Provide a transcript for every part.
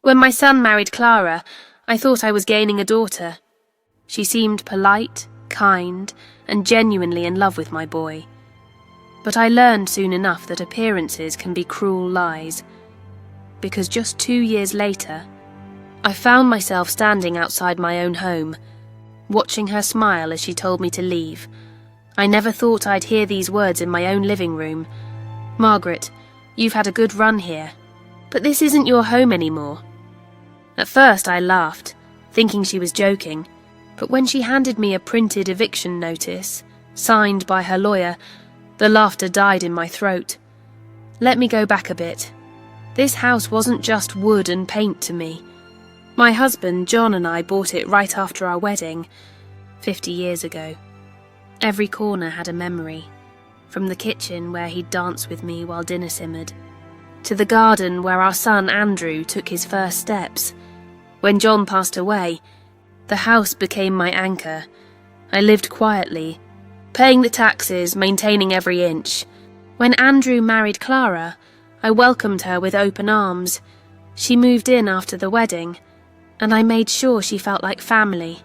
When my son married Clara, I thought I was gaining a daughter. She seemed polite, kind, and genuinely in love with my boy. But I learned soon enough that appearances can be cruel lies, because just 2 years later, I found myself standing outside my own home, watching her smile as she told me to leave. I never thought I'd hear these words in my own living room. "Margaret, you've had a good run here, but this isn't your home anymore." At first I laughed, thinking she was joking, but when she handed me a printed eviction notice, signed by her lawyer, the laughter died in my throat. Let me go back a bit. This house wasn't just wood and paint to me. My husband, John, and I bought it right after our wedding, 50 years ago. Every corner had a memory, from the kitchen where he'd dance with me while dinner simmered, to the garden where our son Andrew took his first steps. When John passed away, the house became my anchor. I lived quietly, paying the taxes, maintaining every inch. When Andrew married Clara, I welcomed her with open arms. She moved in after the wedding, and I made sure she felt like family.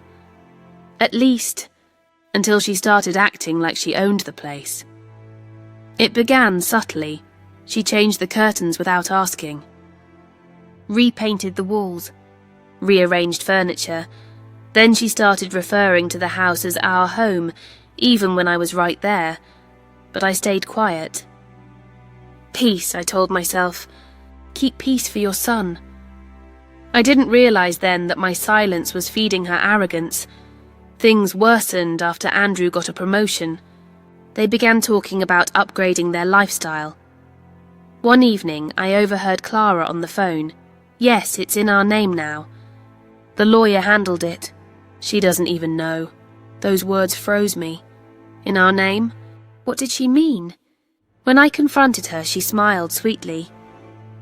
At least, until she started acting like she owned the place. It began subtly. She changed the curtains without asking, repainted the walls, rearranged furniture. Then she started referring to the house as our home, even when I was right there, but I stayed quiet. Peace, I told myself. Keep peace for your son. I didn't realize then that my silence was feeding her arrogance. Things worsened after Andrew got a promotion. They began talking about upgrading their lifestyle. One evening, I overheard Clara on the phone. "Yes, it's in our name now. The lawyer handled it. She doesn't even know." Those words froze me. In our name? What did she mean? When I confronted her, she smiled sweetly.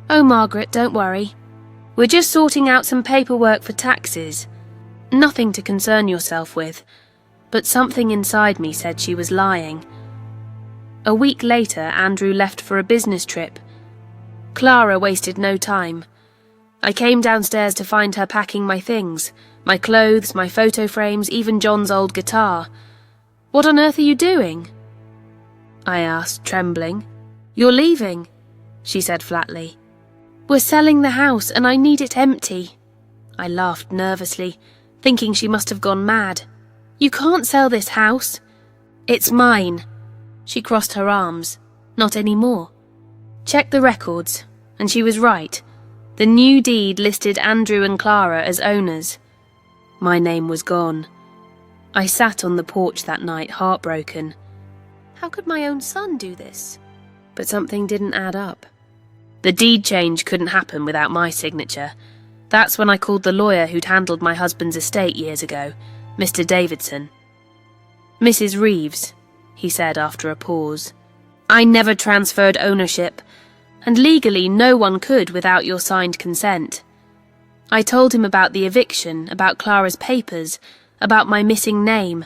"Oh, Margaret, don't worry. We're just sorting out some paperwork for taxes. Nothing to concern yourself with." But something inside me said she was lying. A week later, Andrew left for a business trip. Clara wasted no time. I came downstairs to find her packing my things, my clothes, my photo frames, even John's old guitar. "What on earth are you doing?" I asked, trembling. "You're leaving," she said flatly. "We're selling the house and I need it empty." I laughed nervously, thinking she must have gone mad. "You can't sell this house." "It's mine." She crossed her arms. "Not anymore." Checked the records, and she was right. The new deed listed Andrew and Clara as owners. My name was gone. I sat on the porch that night, heartbroken. How could my own son do this? But something didn't add up. The deed change couldn't happen without my signature. That's when I called the lawyer who'd handled my husband's estate years ago, Mr. Davidson. "Mrs. Reeves," he said after a pause, "I never transferred ownership, and legally no one could without your signed consent." I told him about the eviction, about Clara's papers, about my missing name.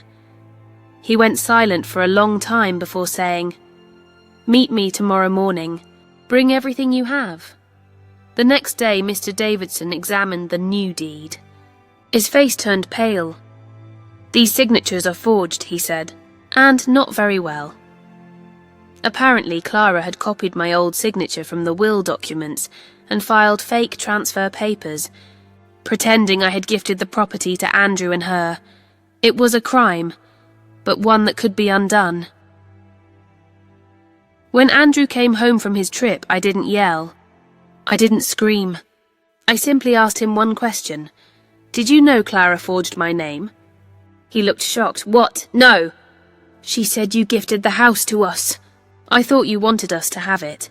He went silent for a long time before saying, "Meet me tomorrow morning. Bring everything you have." The next day, Mr. Davidson examined the new deed. His face turned pale. "These signatures are forged," he said, "and not very well." Apparently, Clara had copied my old signature from the will documents and filed fake transfer papers, pretending I had gifted the property to Andrew and her. It was a crime, but one that could be undone. When Andrew came home from his trip, I didn't yell. I didn't scream. I simply asked him one question. "Did you know Clara forged my name?" He looked shocked. "What? No!" "She said you gifted the house to us. I thought you wanted us to have it."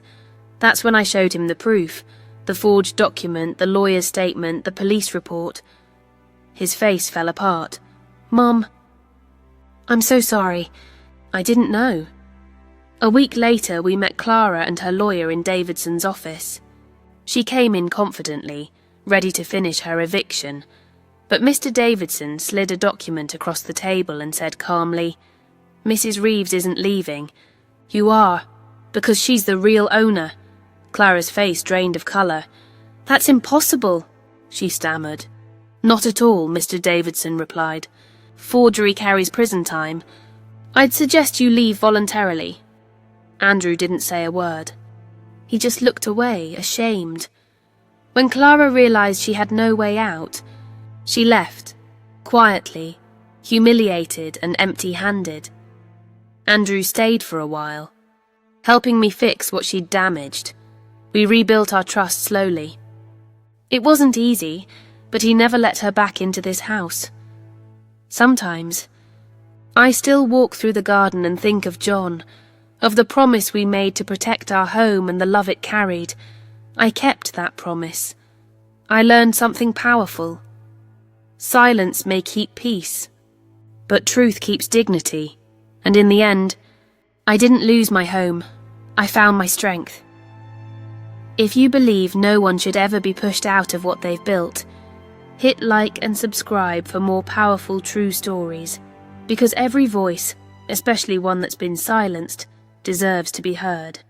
That's when I showed him the proof, the forged document, the lawyer's statement, the police report. His face fell apart. "Mom, I'm so sorry. I didn't know." A week later, we met Clara and her lawyer in Davidson's office. She came in confidently, ready to finish her eviction, but Mr. Davidson slid a document across the table and said calmly, "Mrs. Reeves isn't leaving. You are, because she's the real owner." Clara's face drained of colour. "That's impossible." she stammered. "Not at all," Mr. Davidson replied. "Forgery carries prison time. I'd suggest you leave voluntarily." Andrew didn't say a word. He just looked away, ashamed. When Clara realized she had no way out, she left, quietly, humiliated and empty-handed. Andrew stayed for a while, helping me fix what she'd damaged. We rebuilt our trust slowly. It wasn't easy, but he never let her back into this house. Sometimes, I still walk through the garden and think of John, of the promise we made to protect our home and the love it carried. I kept that promise. I learned something powerful. Silence may keep peace, but truth keeps dignity, and in the end, I didn't lose my home. I found my strength. If you believe no one should ever be pushed out of what they've built, hit like and subscribe for more powerful true stories, because every voice, especially one that's been silenced, deserves to be heard.